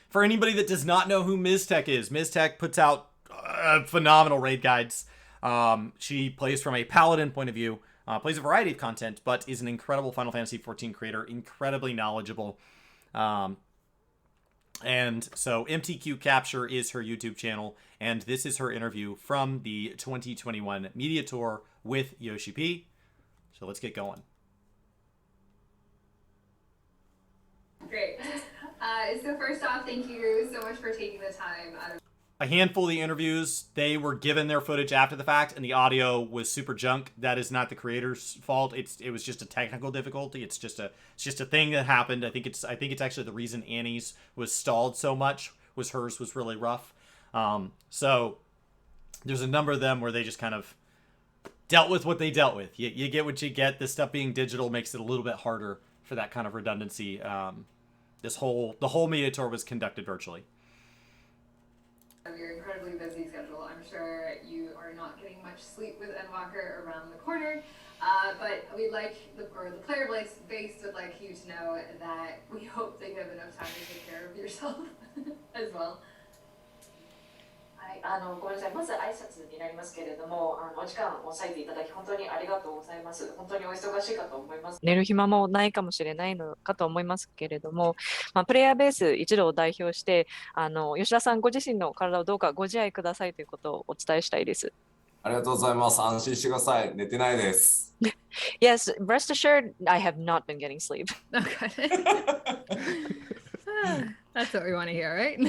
For anybody that does not know who Miztech is, Miztech puts out phenomenal raid guides. She plays from a paladin point of view, plays a variety of content, but is an incredible Final Fantasy XIV creator, incredibly knowledgeable. And so MTQCapture is her YouTube channel, and this is her interview from the 2021 Media Tour with Yoshi P. So let's get going. Great. So first off, thank you so much for taking the time out of A handful of the interviews, they were given their footage after the fact, and the audio was super junk. That is not the creator's fault. It was just a technical difficulty. It's just a thing that happened. I think it's actually the reason Annie's was stalled so much was hers was really rough. So there's a number of them where they just kind of dealt with what they dealt with. You get what you get. This stuff being digital makes it a little bit harder for that kind of redundancy. The whole media tour was conducted virtually. Your incredibly busy schedule. I'm sure you are not getting much sleep with Endwalker around the corner, but we'd like the player base would like you to know that we hope that you have enough time to take care of yourself as well. はい、ごめんなさい。まず挨拶になりますけれども、お時間を割いていただき本当にありがとうございます。本当にお忙しいかと思います。寝る暇もないかもしれないのかと思いますけれども、プレイヤーベース一同を代表して、吉田さんご自身の体をどうかご自愛くださいということをお伝えしたいです。ありがとうございます。安心してください。寝てないです。Yes, rest assured, I have not been getting sleep. Okay. That's what we want to hear, right?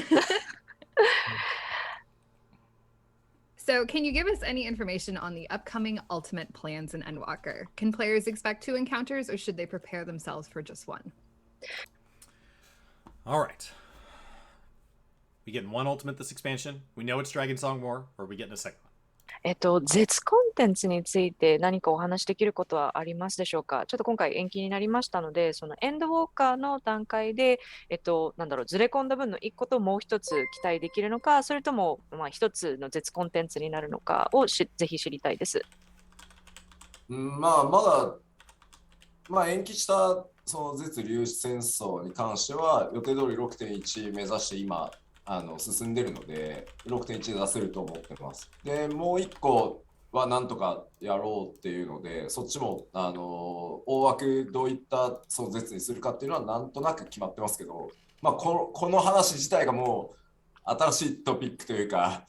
So can you give us any information on the upcoming ultimate plans in Endwalker? Can players expect 2 encounters, or should they prepare themselves for just 1? All right. We getting 1 ultimate this expansion? We know it's Dragon Song War, or are we getting a second one? 絶コンテンツについて何かお話しできることはありますでしょうか。ちょっと今回延期になりましたので、そのエンドウォーカーの段階で、ずれ込んだ分の1個ともう1つ期待できるのか、それとも1つの絶コンテンツになるのかをぜひ知りたいです。まだ、延期したその絶粒子戦争に関しては予定通り 6.1 目指して今進んでるので 6.1 で出せると思ってます。でもう1個はなんとかやろうっていうので、そっちも大枠どういったその絶にするかっていうのはなんとなく決まってますけど、この話自体がもう新しいトピックというか、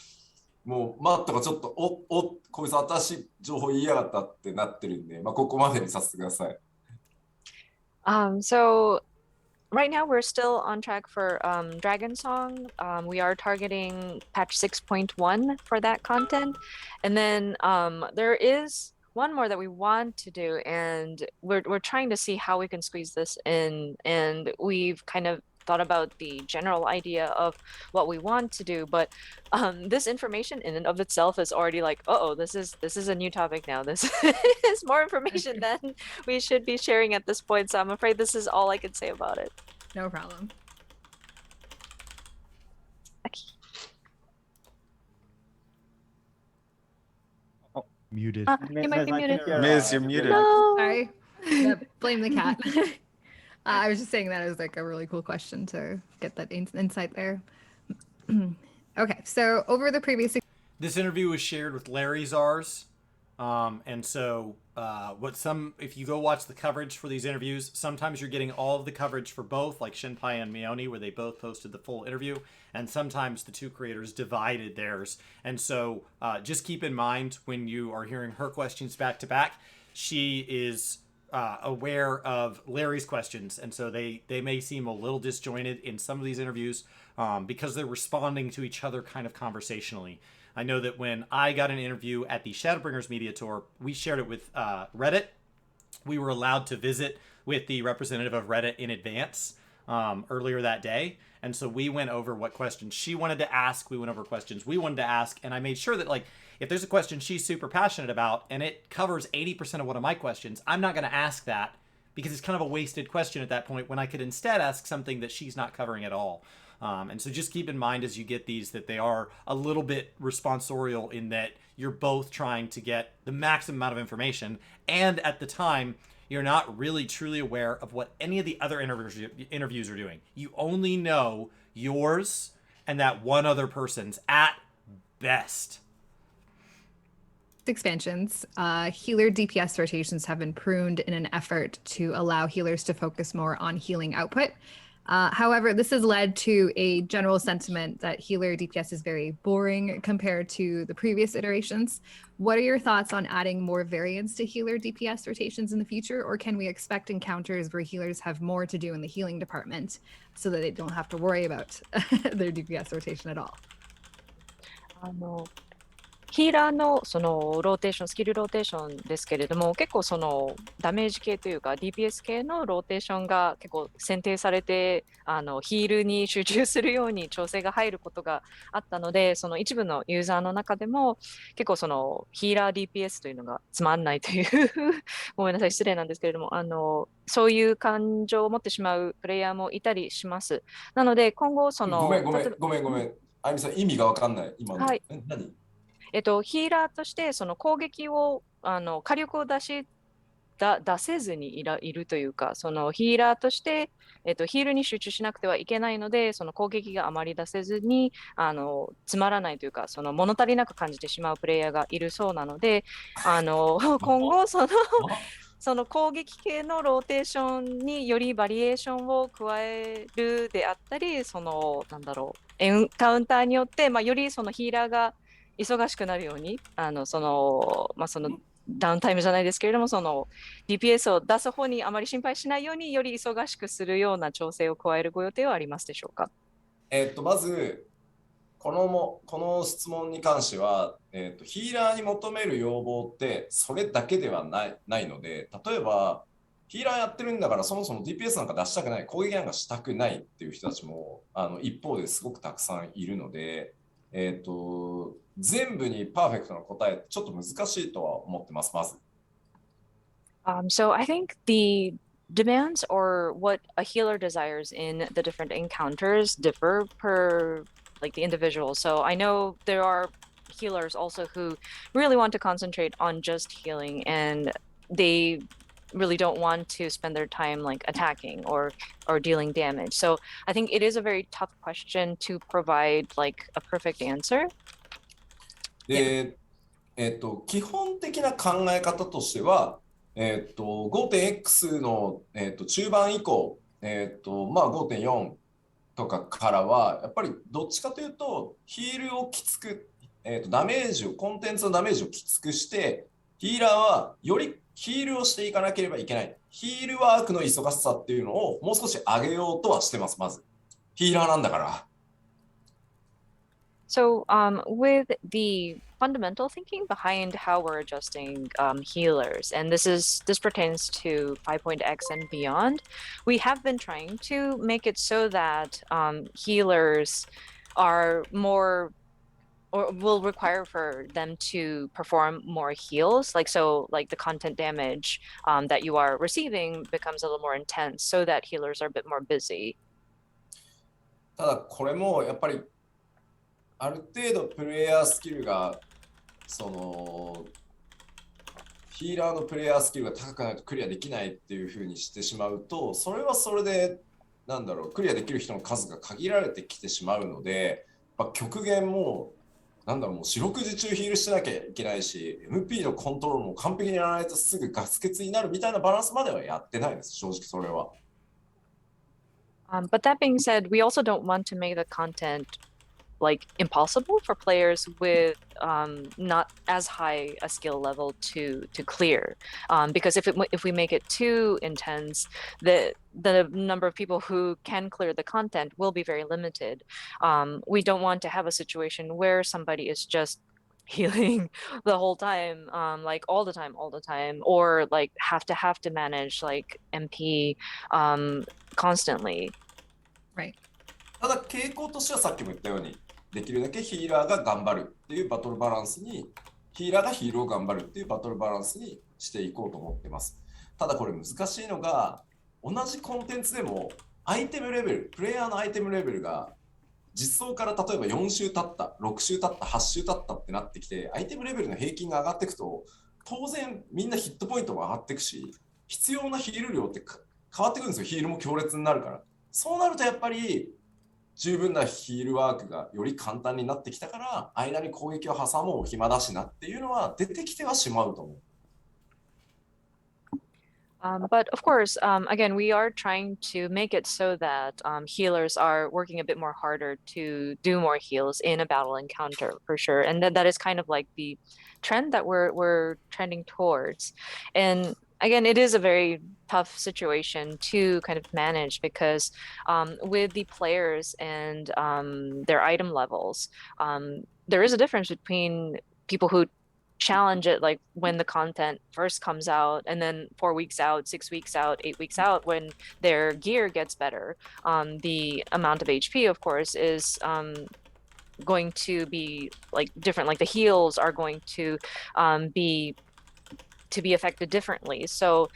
もうマットがちょっとこいつ新しい情報言いやがったってなってるんで、ここまでにさせてください。So right now we're still on track for Dragon Song. We are targeting patch 6.1 for that content. And then there is one more that we want to do, and we're trying to see how we can squeeze this in. And we've kind of thought about the general idea of what we want to do, but this information in and of itself is already like, this is a new topic now. This is more information than we should be sharing at this point. So I'm afraid this is all I can say about it. No problem. Okay. Oh, muted. You might be muted. Miz, you're muted. No. Sorry. Yep, blame the cat. I was just saying that as like a really cool question to get that insight there. Okay, so over the previous... This interview was shared with Larry Zars. And so if you go watch the coverage for these interviews, sometimes you're getting all of the coverage for both, like Shinpai and Mione, where they both posted the full interview, and sometimes the 2 creators divided theirs. And so just keep in mind when you are hearing her questions back to back, she is aware of Larry's questions, and so they may seem a little disjointed in some of these interviews because they're responding to each other kind of conversationally. I know that when I got an interview at the Shadowbringers Media Tour, we shared it with Reddit. We were allowed to visit with the representative of Reddit in advance earlier that day. And so we went over what questions she wanted to ask. We went over questions we wanted to ask. And I made sure that, like, if there's a question she's super passionate about and it covers 80% of one of my questions, I'm not going to ask that because it's kind of a wasted question at that point when I could instead ask something that she's not covering at all. And so just keep in mind as you get these that they are a little bit responsorial in that you're both trying to get the maximum amount of information. And at the time, you're not really truly aware of what any of the other interviews are doing. You only know yours and that one other person's at best. Expansions, healer DPS rotations have been pruned in an effort to allow healers to focus more on healing output. However, this has led to a general sentiment that healer DPS is very boring compared to the previous iterations. What are your thoughts on adding more variance to healer DPS rotations in the future, or can we expect encounters where healers have more to do in the healing department so that they don't have to worry about their DPS rotation at all? ヒーラーのそのローテーション、スキルローテーションですけれども、結構そのダメージ系というか DPS 系のローテーションが結構選定されて、ヒールに集中するように調整が入ることがあったので、その一部のユーザーの中でも結構そのヒーラー DPS というのがつまんないというごめんなさい、失礼なんですけれども、そういう感情を持ってしまうプレイヤーもいたりします。なので今後そのごめん。あゆみさん、意味がわかんない。今の。はい。何？ヒーラーとしてその攻撃を火力を出せずにいるというか、そのヒーラーとして、ヒールに集中しなくてはいけないので、その攻撃があまり出せずにつまらないというか、その物足りなく感じてしまうプレイヤーがいるそうなので、今後その攻撃系のローテーションによりバリエーションを加えるであったり、そのカウンターによって、よりそのヒーラーが忙しくなるように、そのダウンタイムじゃないですけれども、その DPS を出す方にあまり心配しないように、より忙しくするような調整を加えるご予定はありますでしょうか？まずこの質問に関しては、ヒーラーに求める要望ってそれだけではないので、例えばヒーラーやってるんだからそもそも DPS なんか出したくない、攻撃なんかしたくないっていう人たちも一方ですごくたくさんいるので、全部にパーフェクトな答えちょっと難しいとは思ってます、まず。So I think the demands or what a healer desires in the different encounters differ per like the individual. So I know there are healers also who really want to concentrate on just healing, and they really don't want to spend their time like attacking or dealing damage. So I think it is a very tough question to provide like a perfect answer. で、基本的な考え方としては、5.X の、中盤以降、5.4 とかからは、やっぱりどっちかというと、ヒールをきつく、ダメージを、コンテンツのダメージをきつくして、ヒーラーはよりヒールをしていかなければいけない。ヒールワークの忙しさっていうのをもう少し上げようとはしてます、まず。ヒーラーなんだから。So with the fundamental thinking behind how we're adjusting healers, and this pertains to 5.x and beyond, we have been trying to make it so that healers are more or will require for them to perform more heals, like the content damage that you are receiving becomes a little more intense so that healers are a bit more busy. ただこれもやっぱりある程度プレイヤースキルがそのヒーラーのプレイヤースキルが高くないとクリアできないっていう風にしてしまうと、それはそれでクリアできる人の数が限られてきてしまうので、極限ももう四六時中ヒールしなきゃいけないし、MP のコントロールも完璧にやらないとすぐガス欠になるみたいなバランスまではやってないです、正直それは。But that being said, we also don't want to make the content like impossible for players with not as high a skill level to clear, because if we make it too intense, the number of people who can clear the content will be very limited. We don't want to have a situation where somebody is just healing the whole time, like all the time, or like have to manage like MP constantly. Right. ただ傾向としてはさっきも言ったように、できるだけヒーラーが頑張るっていうバトルバランスに、ヒーラーがヒールを頑張るっていうバトルバランスにしていこうと思ってます。ただこれ難しいのが、同じコンテンツでもアイテムレベル、プレイヤーのアイテムレベルが実装から例えば4週経った、6週経った、8週経ったってなってきて、アイテムレベルの平均が上がっていくと、当然みんなヒットポイントも上がっていくし、必要なヒール量って変わってくるんですよ。ヒールも強烈になるから。そうなるとやっぱり十分なヒールワークがより簡単になってきたから、間に攻撃を挟もう暇だしなっていうのは出てきてはしまうと思う。But of course, again, we are trying to make it so that healers are working a bit more harder to do more heals in a battle encounter for sure, and that is kind of like the trend that we're trending towards. And again, it is a very tough situation to kind of manage because with the players and their item levels, there is a difference between people who challenge it like when the content first comes out and then 4 weeks out, 6 weeks out, 8 weeks out when their gear gets better. The amount of HP, of course, is going to be like different. Like the heals are going to be affected differently. So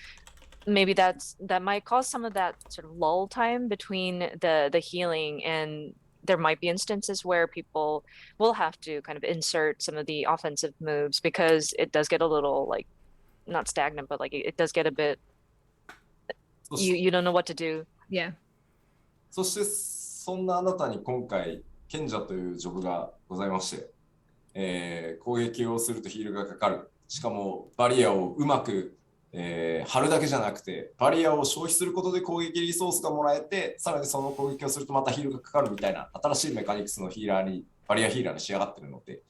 maybe that might cause some of that sort of lull time between the healing, and there might be instances where people will have to kind of insert some of the offensive moves because it does get a little like not stagnant, but like it does get a bit you don't know what to do. Yeah. そしてそんなあなたに今回賢者というジョブがございまして、攻撃をするとヒールがかかる。しかもバリアをうまく貼るだけじゃなくて、バリアを消費することで攻撃リソースがもらえて、さらにその攻撃をするとまたヒールがかかるみたいな新しいメカニクスのヒーラーに、バリアヒーラーに仕上がっているので、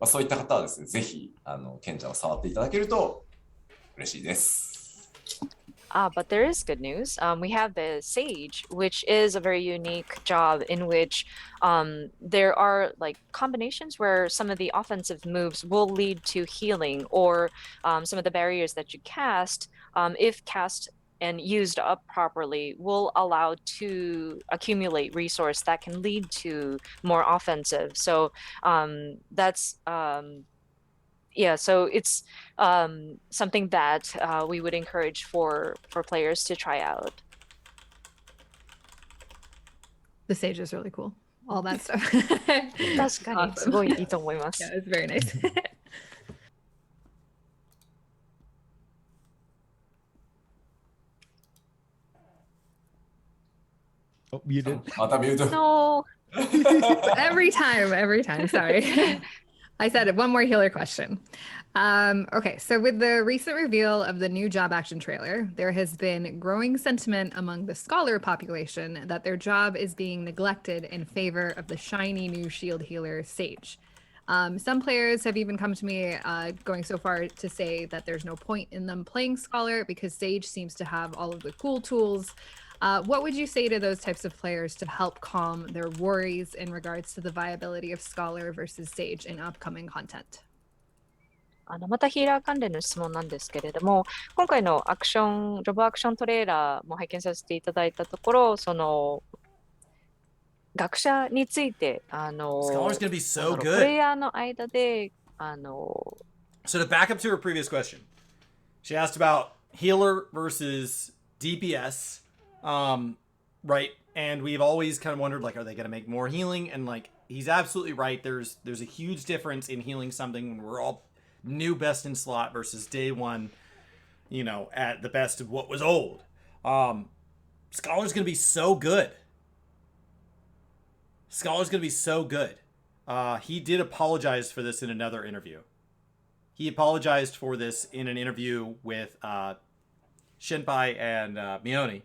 そういった方はですね、ぜひ賢者を触っていただけると嬉しいです。But there is good news. We have the Sage, which is a very unique job in which there are like combinations where some of the offensive moves will lead to healing, or some of the barriers that you cast, if cast and used up properly, will allow to accumulate resource that can lead to more offensive. So that's yeah, so it's something that we would encourage for players to try out. The sage is really cool. All that stuff. 確かにすごいいいと思います。Yeah, it's very nice. Oh, you did. またミュート。No. every time. Sorry. I said it. One more healer question. Okay, so with the recent reveal of the new job action trailer, there has been growing sentiment among the scholar population that their job is being neglected in favor of the shiny new shield healer, Sage. Some players have even come to me going so far to say that there's no point in them playing Scholar because Sage seems to have all of the cool tools. What would you say to those types of players to help calm their worries in regards to the viability of Scholar versus Sage in upcoming content? またヒーラー関連の質問なんですけれども、今回のジョブアクショントレーラーも拝見させていただいたところ、その学者についてScholar's gonna be so プレイ good. ヤーの間でSo to back up to her previous question, she asked about healer versus DPS, right? And we've always kind of wondered, like, are they going to make more healing? And like, he's absolutely right. There's a huge difference in healing something when we're all new best in slot versus day one, you know, at the best of what was old. Scholar's going to be so good. Scholar's going to be so good. He did apologize for this in another interview. He apologized for this in an interview with Shinpai and Mione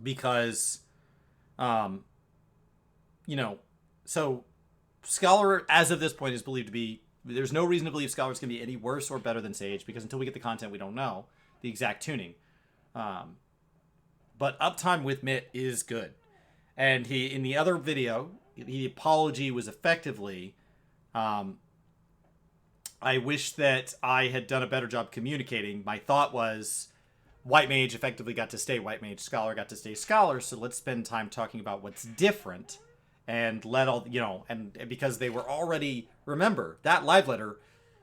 because, you know, so Scholar, as of this point, is believed to be, there's no reason to believe Scholar is going to be any worse or better than Sage because until we get the content, we don't know the exact tuning. But uptime with Mitt is good. And he, in the other video, the apology was effectively, I wish that I had done a better job communicating. My thought was White Mage effectively got to stay White Mage, Scholar got to stay Scholar, so let's spend time talking about what's different and let all, you know, and because they were already, remember, that live letter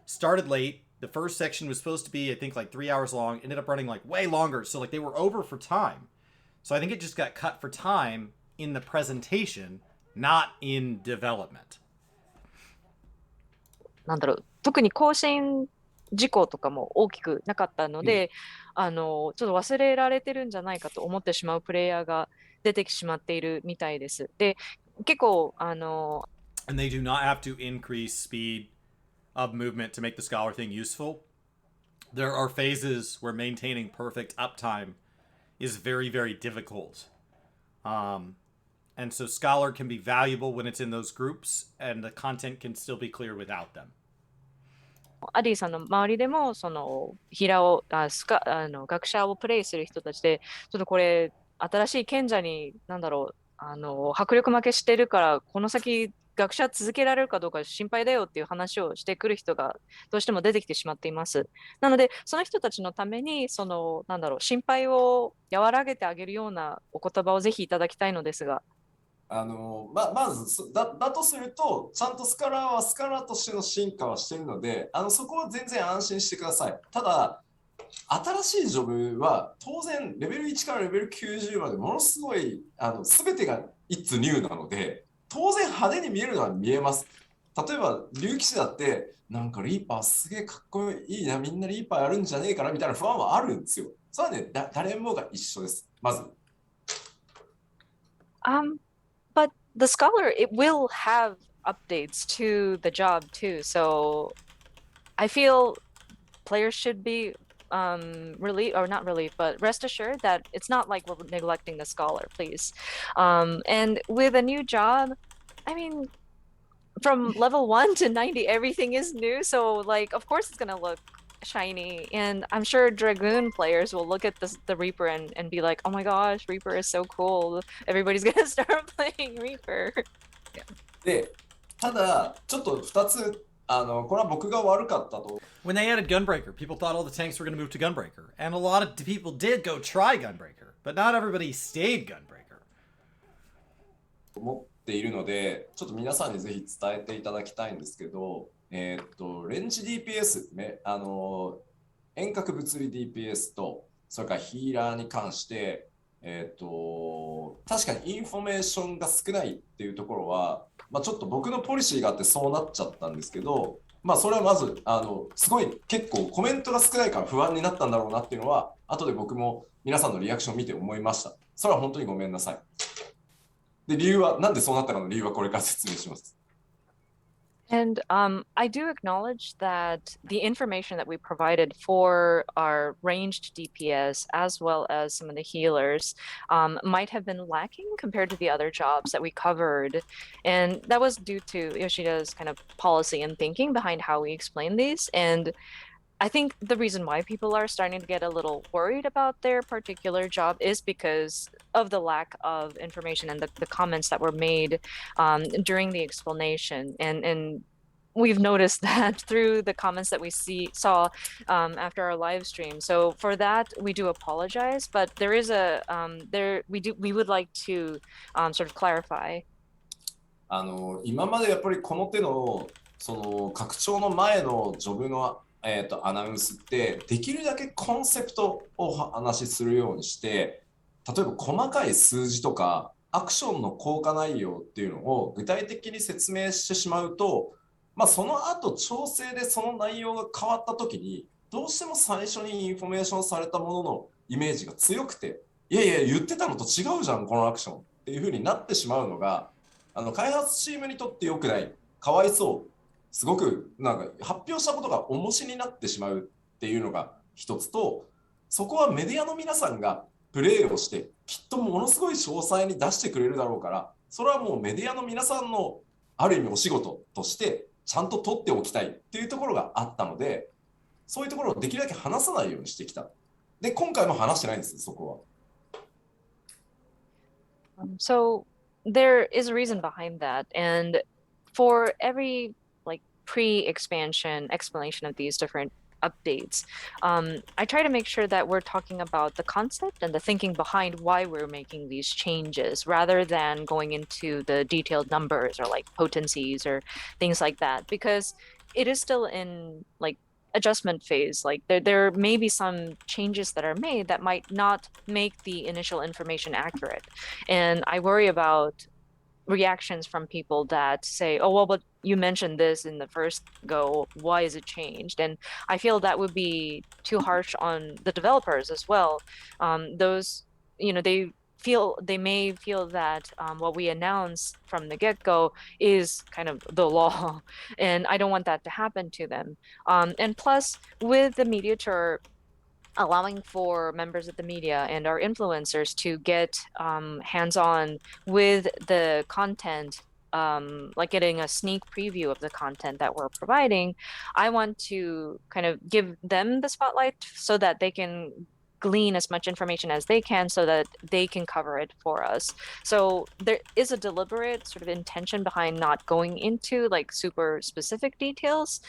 started late. The first section was supposed to be, I think, like 3 hours long, ended up running like way longer, so like they were over for time. So I think it just got cut for time in the presentation, not in development. なんだろう、特に更新事項とかも大きくなかったので、ちょっと忘れられてるんじゃないかと思ってしまうプレイヤーが出てきてしまっているみたいです。で、結構And they do not have to increase speed of movement to make the scholar thing useful. There are phases where maintaining perfect uptime is very, very difficult. And so scholar can be valuable when it's in those groups, and the content can still be clear without them. アディさんの周りでも、その、ヒラを、学者をプレイする人たちで、ちょっとこれ、新しい賢者に、なんだろう、迫力負けしてるから、この先、学者続けられるかどうか心配だよっていう話をしてくる人がどうしても出てきてしまっています。なので、その人たちのために、その、なんだろう、心配を和らげてあげるようなお言葉をぜひいただきたいのですが。まずだとすると、ちゃんとスカラーはスカラーとしての進化はしているので、そこは全然安心してください。ただ、新しいジョブは当然レベル1からレベル90までものすごい全てがIt's newなので、当然派手に見えるのは見えます。例えば竜騎士だってなんかリーパーすげえかっこいいな、みんなリーパーやるんじゃねえかなみたいな不安はあるんですよ。それはね、誰もが一緒です。まず。But the scholar, it will have updates to the job too. So I feel players should be relieved, or not relieved, but rest assured that it's not like we're neglecting the scholar, please. And with a new job, I mean, from level 1 to 90, everything is new. So like, of course it's gonna look shiny, and I'm sure Dragoon players will look at the Reaper and be like, oh my gosh, Reaper is so cool. Everybody's gonna start playing Reaper. で、ただちょっと2つこれは僕が悪かったと。When they added Gunbreaker, people thought all the tanks were going to move to Gunbreaker, and a lot of people did go try Gunbreaker, but not everybody stayed Gunbreaker. 思っているので、ちょっと皆さんにぜひ伝えていただきたいんですけど、レンジ DPS、遠隔物理 DPS と、それからヒーラーに関して、確かにインフォメーションが少ないっていうところは、ちょっと僕のポリシーがあってそうなっちゃったんですけど、それはまずすごい結構コメントが少ないから不安になったんだろうなっていうのは、後で僕も皆さんのリアクションを見て思いました。それは本当にごめんなさい。で、理由は、なんでそうなったかの理由はこれから説明します。And I do acknowledge that the information that we provided for our ranged DPS, as well as some of the healers, might have been lacking compared to the other jobs that we covered. And that was due to Yoshida's kind of policy and thinking behind how we explain these. And I think the reason why people are starting to get a little worried about their particular job is because of the lack of information and the comments that were made during the explanation. And we've noticed that through the comments that we saw after our live stream. So for that, we do apologize, but there is we would like to sort of clarify. 今までやっぱりこの手のその拡張の前のジョブのアナウンスってできるだけコンセプトをお話しするようにして、例えば細かい数字とかアクションの効果内容っていうのを具体的に説明してしまうと、その後調整でその内容が変わった時にどうしても最初にインフォメーションされたもののイメージが強くて、いやいや言ってたのと違うじゃんこのアクションっていう風になってしまうのが開発チームにとって良くない、かわいそう、すごくなんか発表したことが重しになってしまうっていうのが一つと、そこはメディアの皆さんがプレイをしてきっとものすごい詳細に出してくれるだろうから、それはもうメディアの皆さんのある意味お仕事としてちゃんと取っておきたいっていうところがあったので、そういうところをできるだけ話さないようにしてきた。で、今回も話してないんです、そこは。So there is a reason behind that, and for every pre-expansion explanation of these different updates, I try to make sure that we're talking about the concept and the thinking behind why we're making these changes, rather than going into the detailed numbers or like potencies or things like that, because it is still in like adjustment phase. Like there may be some changes that are made that might not make the initial information accurate, and I worry about reactions from people that say, oh, well, but you mentioned this in the first go, why is it changed? And I feel that would be too harsh on the developers as well. Those, they may feel that what we announce from the get-go is kind of the law, and I don't want that to happen to them. And plus, with the media tour, allowing for members of the media and our influencers to get hands-on with the content, like getting a sneak preview of the content that we're providing, I want to kind of give them the spotlight so that they can glean as much information as they can so that they can cover it for us. So there is a deliberate sort of intention behind not going into like super specific details.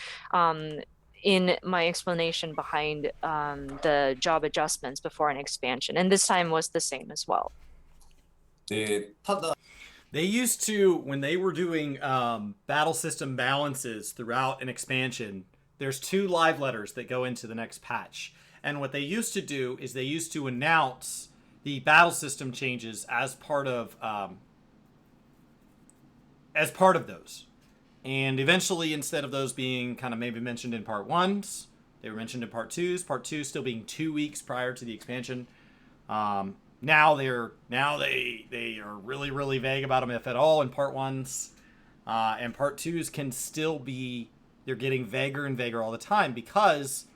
In my explanation behind the job adjustments before an expansion. And this time was the same as well. ただ They used to, when they were doing battle system balances throughout an expansion, there's 2 live letters that go into the next patch. And what they used to do is they used to announce the battle system changes as part of those. And eventually, instead of those being kind of maybe mentioned in part 1s, they were mentioned in part 2s. Part 2 still being 2 weeks prior to the expansion. Now they are really, really vague about them, if at all, in part 1s. And part 2s can still be, they're getting vaguer and vaguer all the time, because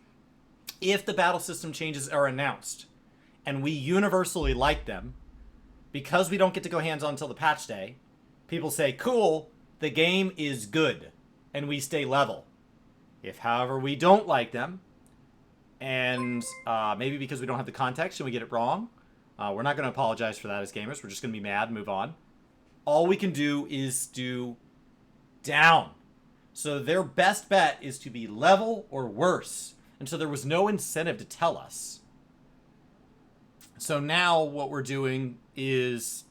if the battle system changes are announced and we universally like them, because we don't get to go hands-on until the patch day, people say, cool, the game is good, and we stay level. If, however, we don't like them, and maybe because we don't have the context and we get it wrong, we're not going to apologize for that as gamers. We're just going to be mad and move on. All we can do is do down. So their best bet is to be level or worse. And so there was no incentive to tell us. So now what we're doing is,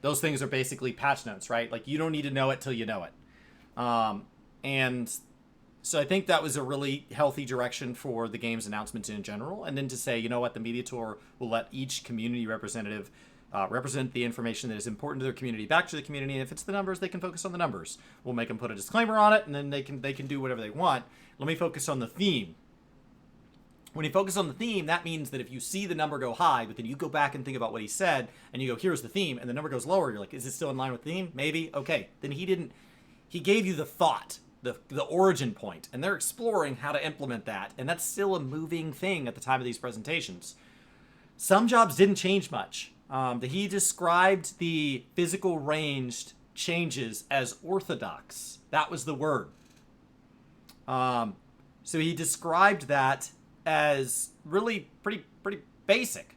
those things are basically patch notes, right? Like, you don't need to know it till you know it. And so I think that was a really healthy direction for the game's announcements in general. And then to say, you know what, the media tour will let each community representative represent the information that is important to their community back to the community. And if it's the numbers, they can focus on the numbers. We'll make them put a disclaimer on it, and then they can do whatever they want. Let me focus on the theme. When you focus on the theme, that means that if you see the number go high, but then you go back and think about what he said, and you go, here's the theme, and the number goes lower, you're like, is it still in line with the theme? Maybe. Okay. Then he gave you the thought, the origin point, and they're exploring how to implement that, and that's still a moving thing at the time of these presentations. Some jobs didn't change much. He described the physical ranged changes as orthodox. That was the word. So he described that as really pretty basic.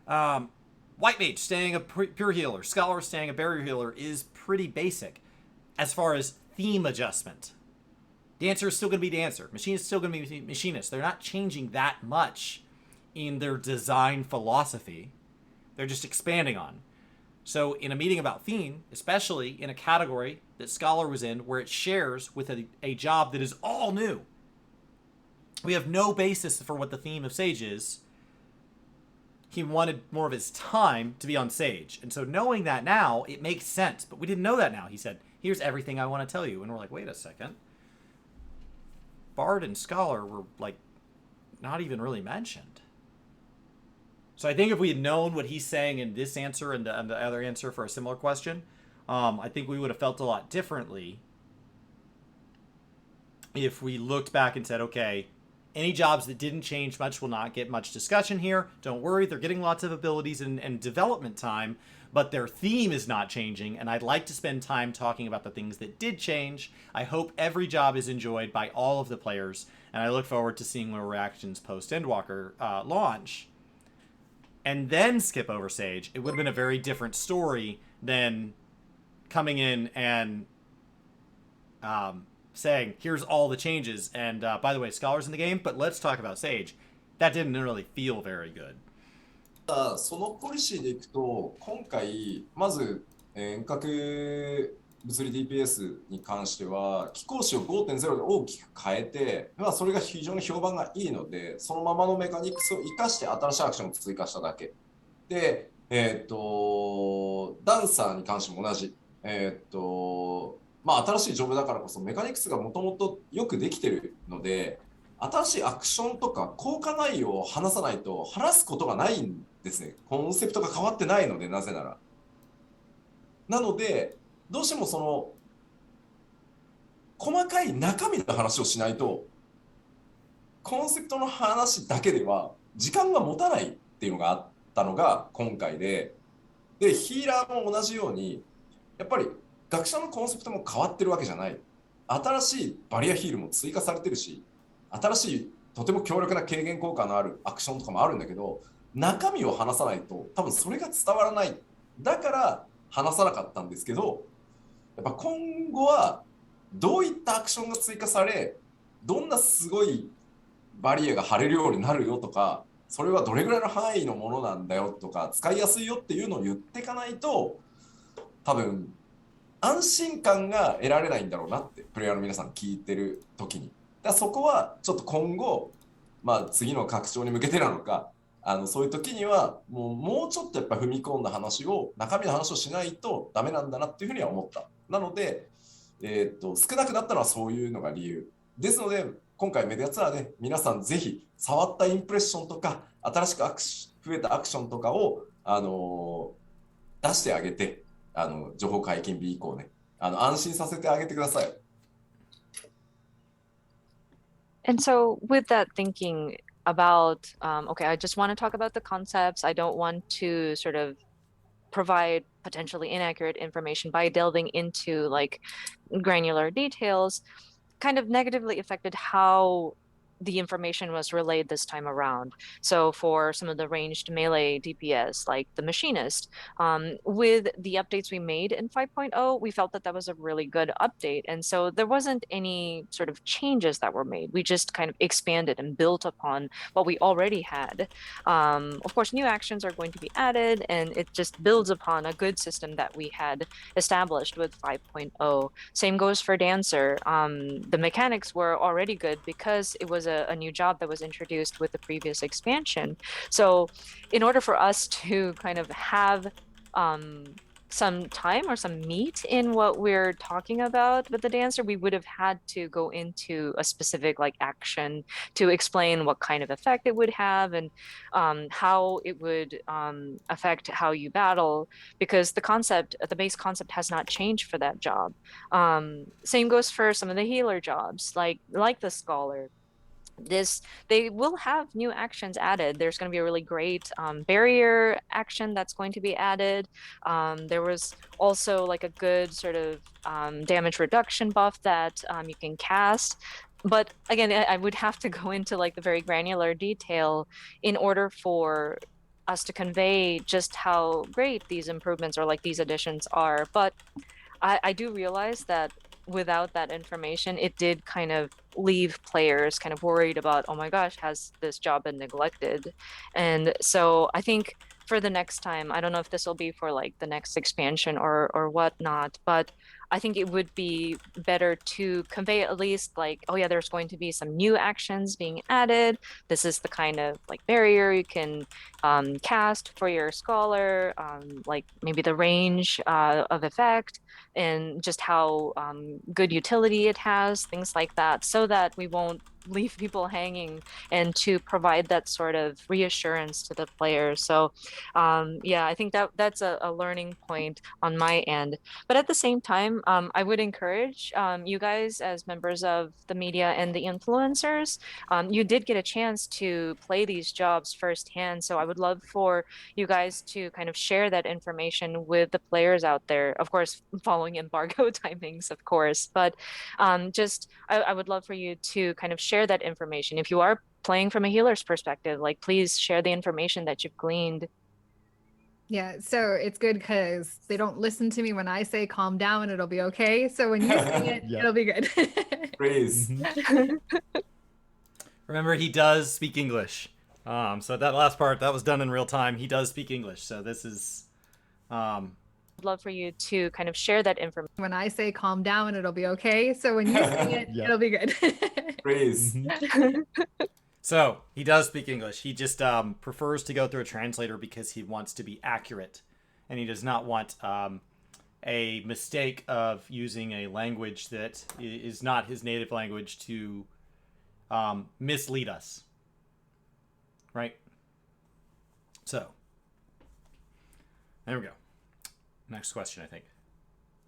White Mage staying a pure healer, Scholar staying a barrier healer is pretty basic as far as theme adjustment. Dancer is still going to be Dancer. Machinist is still going to be Machinist. They're not changing that much in their design philosophy. They're just expanding on. So in a meeting about theme, especially in a category that Scholar was in, where it shares with a job that is all new, we have no basis for what the theme of Sage is. He wanted more of his time to be on Sage. And so knowing that now, it makes sense. But we didn't know that now. He said, here's everything I want to tell you. And we're like, wait a second. Bard and Scholar were, like, not even really mentioned. So I think if we had known what he's saying in this answer and the other answer for a similar question, I think we would have felt a lot differently if we looked back and said, okay, any jobs that didn't change much will not get much discussion here. Don't worry, they're getting lots of abilities and development time, but their theme is not changing, and I'd like to spend time talking about the things that did change. I hope every job is enjoyed by all of the players, and I look forward to seeing their reactions post-Endwalker launch. And then skip over Sage. It would have been a very different story than coming in and saying, here's all the changes, and by the way, Scholar's in the game, but let's talk about Sage. That didn't really feel very good. そのポリシーでいくと、今回、まず遠隔物理 DPS に関しては、機構値を 5.0 で大きく変えて、それが非常に評判がいいので、そのままのメカニクスを生かして新しいアクションを追加しただけ。で、ダンサーに関しても同じ。新しいジョブだからこそメカニクスがもともとよくできてるので、新しいアクションとか効果内容を話さないと話すことがないんですね。コンセプトが変わってないので、なぜなら。なので、どうしてもその、細かい中身の話をしないと、コンセプトの話だけでは時間が持たないっていうのがあったのが今回で、で、ヒーラーも同じように、やっぱり学者のコンセプトも変わってるわけじゃない。新しいバリアヒールも追加されてるし、新しいとても強力な軽減効果のあるアクションとかもあるんだけど、中身を話さないと多分それが伝わらない。だから話さなかったんですけど、やっぱ今後はどういったアクションが追加され、どんなすごいバリアが張れるようになるよとか、それはどれぐらいの範囲のものなんだよとか、使いやすいよっていうのを言っていかないと、多分安心感が得られないんだろうなって、プレイヤーの皆さん聞いてる時に。だからそこはちょっと今後、まあ、次の拡張に向けてなのか、そういう時にはもうちょっとやっぱ踏み込んだ話を、中身の話をしないとダメなんだなっていうふうには思った。なので、少なくなったのはそういうのが理由。ですので、今回メディアツアーで皆さんぜひ触ったインプレッションとか、新しく増えたアクションとかを、出してあげて、情報解禁日以降ね、安心させてあげてください。And so, with that thinking about, okay, I just want to talk about the concepts. I don't want to sort of provide potentially inaccurate information by delving into like granular details, kind of negatively affected how the information was relayed this time around. So for some of the ranged melee DPS, like the Machinist, with the updates we made in 5.0, we felt that that was a really good update. And so there wasn't any sort of changes that were made. We just kind of expanded and built upon what we already had. Of course, new actions are going to be added, and it just builds upon a good system that we had established with 5.0. Same goes for Dancer. The mechanics were already good because it was a new job that was introduced with the previous expansion. So, in order for us to kind of have some time or some meat in what we're talking about with the dancer, we would have had to go into a specific like action to explain what kind of effect it would have and how it would affect how you battle, because the base concept has not changed for that job. Same goes for some of the healer jobs, like the scholar. They will have new actions added. There's going to be a really great barrier action that's going to be added. There was also like a good sort of damage reduction buff that you can cast. But again, I would have to go into like the very granular detail in order for us to convey just how great these improvements or like these additions are. But I do realize that without that information, it did kind of leave players kind of worried about, oh my gosh, has this job been neglected? And so I think for the next time, I don't know if this will be for like the next expansion or whatnot, but I think it would be better to convey at least like, oh yeah, there's going to be some new actions being added. This is the kind of like barrier you can cast for your scholar, like maybe the range of effect and just how good utility it has, things like that, so that we won't leave people hanging and to provide that sort of reassurance to the players. So yeah, I think that's a learning point on my end. But at the same time, I would encourage you guys as members of the media and the influencers, you did get a chance to play these jobs firsthand. So I would love for you guys to kind of share that information with the players out there, of course, following embargo timings, of course. But I would love for you to kind of share that information. If you are playing from a healer's perspective, like please share the information that you've gleaned. Yeah, so it's good because they don't listen to me when I say calm down, it'll be okay. So when you say it, Yeah. it'll be good. Please. Remember, he does speak English. So that last part, that was done in real time. He does speak English. So this is... I'd love for you to kind of share that information. When I say calm down, it'll be okay. So when you say it, Yeah. it'll be good. Please. So he does speak English. He just prefers to go through a translator because he wants to be accurate, and he does not want a mistake of using a language that is not his native language to mislead us. Right? So, there we go. Next question, I think.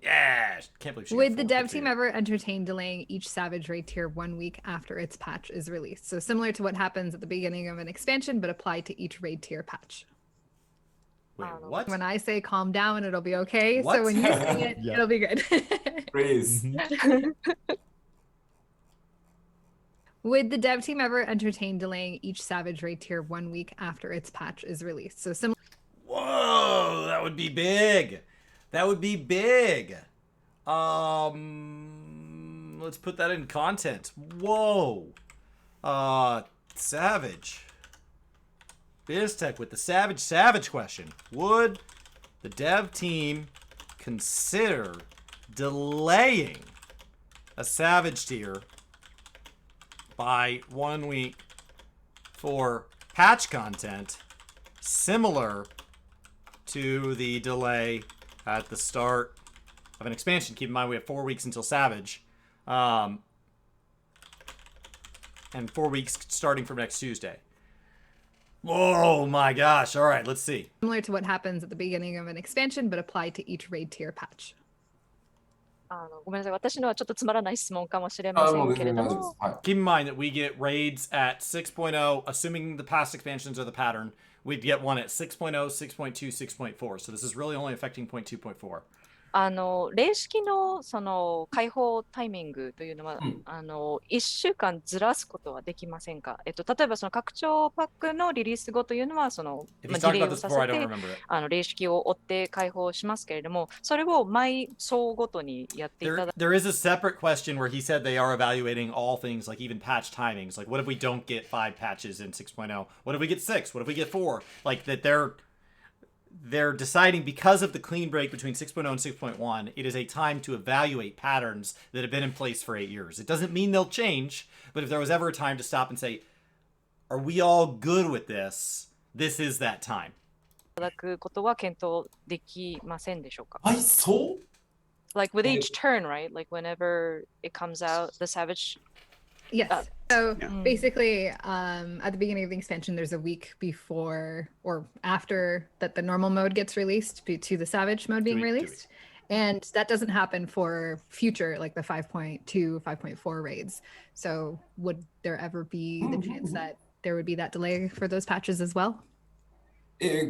Yeah, can't believe she Would got the 4 dev team ever entertain delaying each Savage raid tier 1 week after its patch is released? So similar to what happens at the beginning of an expansion, but applied to each raid tier patch. Wait, what? When I say calm down, it'll be okay. What? So when you say it, Yeah. it'll be good. Please. Would the dev team ever entertain delaying each Savage raid tier 1 week after its patch is released? So similar. Whoa, that would be big. That would be big. Let's put that in content. Whoa. Savage. BizTech with the Savage question. Would the dev team consider delaying a Savage tier by 1 week for patch content similar to the delay at the start of an expansion? Keep in mind we have 4 weeks until Savage. And 4 weeks starting from next Tuesday. Oh my gosh. All right, let's see. Similar to what happens at the beginning of an expansion, but applied to each raid tier patch. ごめんなさい。私のはちょっとつまらない質問かもしれませんけれども。Keep in mind that we get raids at 6.0, assuming the past expansions are the pattern. We'd get one at 6.0, 6.2, 6.4. So this is really only affecting 0.2.4. 例式のその開放タイミングというのは、1週間ずらすことはできませんか？例えばその拡張パックのリリース後というのはその、ディレイをさせて例式を追って開放しますけれども、それを毎層ごとにやっていただく。There is a separate question where he said they are evaluating all things, like even patch timings. Like, what if we don't get 5 patches in 6.0? What if we get 6? What if we get 4? Like, that they're deciding, because of the clean break between 6.0 and 6.1, it is a time to evaluate patterns that have been in place for 8 years. It doesn't mean they'll change, but if there was ever a time to stop and say, are we all good with this? This is that time. いただくことは検討できませんでしょうか？はい、そう Like with each turn, right? Like whenever it comes out, the Savage. Yes. So basically, at the beginning of the expansion, there's a week before or after that the normal mode gets released to the Savage mode being released. And that doesn't happen for future, like the 5.2, 5.4 raids. So would there ever be the chance that there would be that delay for those patches as well?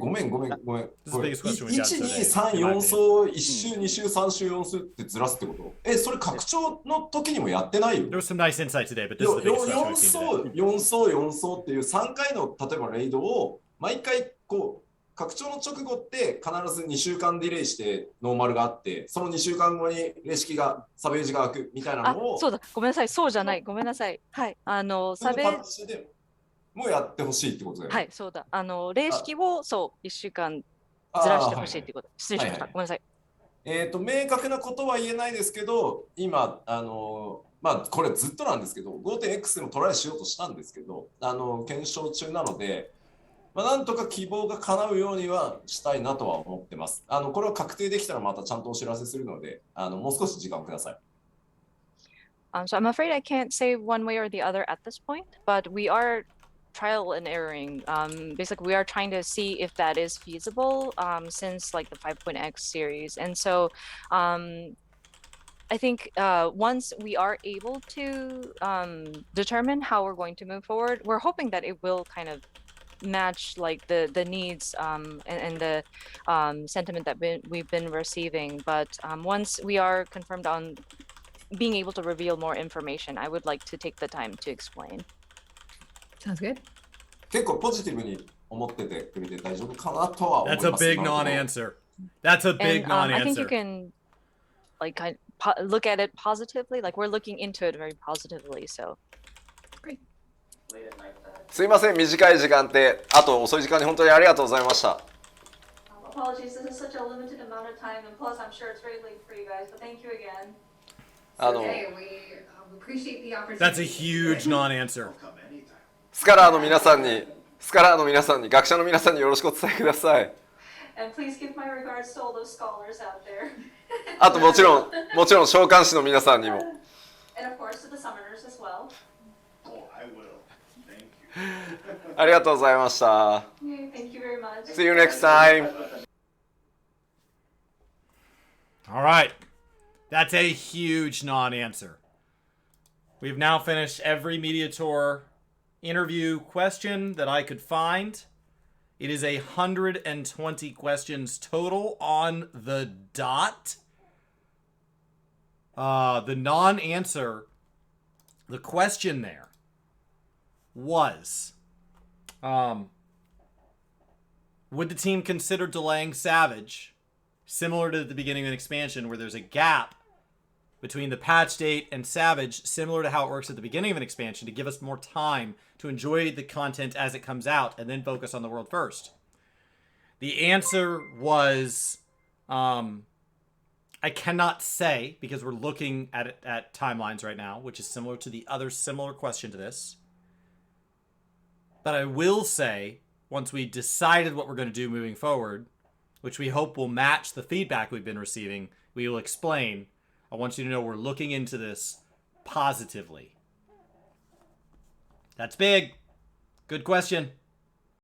ごめん。これ This is the biggest question we got 1、2、today, 3、 in my 4 opinion. 層、1週、2週、3週、4週ってずらすってこと？それ拡張の時にもやってないよ。 There was some nice insight today, but this is the biggest question 4 we've seen 層、 today. 4層、4層っていう3回の例えばレイドを毎回こう拡張の直後って必ず2週間ディレイしてノーマルがあって、その2週間後にレシキがサベージが開くみたいなのを、そうだ、ごめんなさい、そうじゃない、ごめんなさい。はい、サベージでもうやってほしいってことだよね。はい、そうだ。例式をそう1週間ずらしてほしいってこと。失礼しました。ごめんなさい。明確なことは言えないですけど、今まあこれずっとなんですけど、5.x でもトライしようとしたんですけど、検証中なので、まあ、なんとか希望が叶うようにはしたいなとは思ってます。これを確定できたらまたちゃんとお知らせするので、もう少し時間をください。So I'm afraid I can't say one way or the other at this point, but we are trial and erroring. Basically, we are trying to see if that is feasible since like the 5.x series. And so I think once we are able to determine how we're going to move forward, we're hoping that it will kind of match like the needs and the sentiment that we've been receiving. But once we are confirmed on being able to reveal more information, I would like to take the time to explain. Sounds good. 結構ポジティブに思っててくれて大丈夫かなとは思います。 That's a big non-answer. That's a big non-answer. I think you can like look at it positively. Like we're looking into it very positively. So. Great. すいません、短い時間で、あと遅い時間に本当にありがとうございました。Apologies, this is such a limited amount of time, and plus I'm sure it's very late for you guys, but thank you again. Okay, we appreciate the opportunity. That's a huge non-answer. スカラーの皆さんに、学者の皆さんによろしくお伝えください。And please give my regards to all those scholars out there. あともちろん召喚師の皆さんにも。And of course to the summoners as well. Oh, I ありがとうございました。 Thank you very much. See you next time. All right. That's a huge non-answer. We've now finished every Media Tour interview question that I could find. It is 120 questions total on the dot. The non-answer, the question there was, would the team consider delaying Savage, similar to the beginning of an expansion where there's a gap between the patch date and Savage, similar to how it works at the beginning of an expansion, to give us more time to enjoy the content as it comes out and then focus on the world first? The answer was, I cannot say, because we're looking at it at timelines right now, which is similar to the other similar question to this. But I will say, once we decided what we're going to do moving forward, which we hope will match the feedback we've been receiving, we will explain. I want you to know we're looking into this positively. That's big. Good question.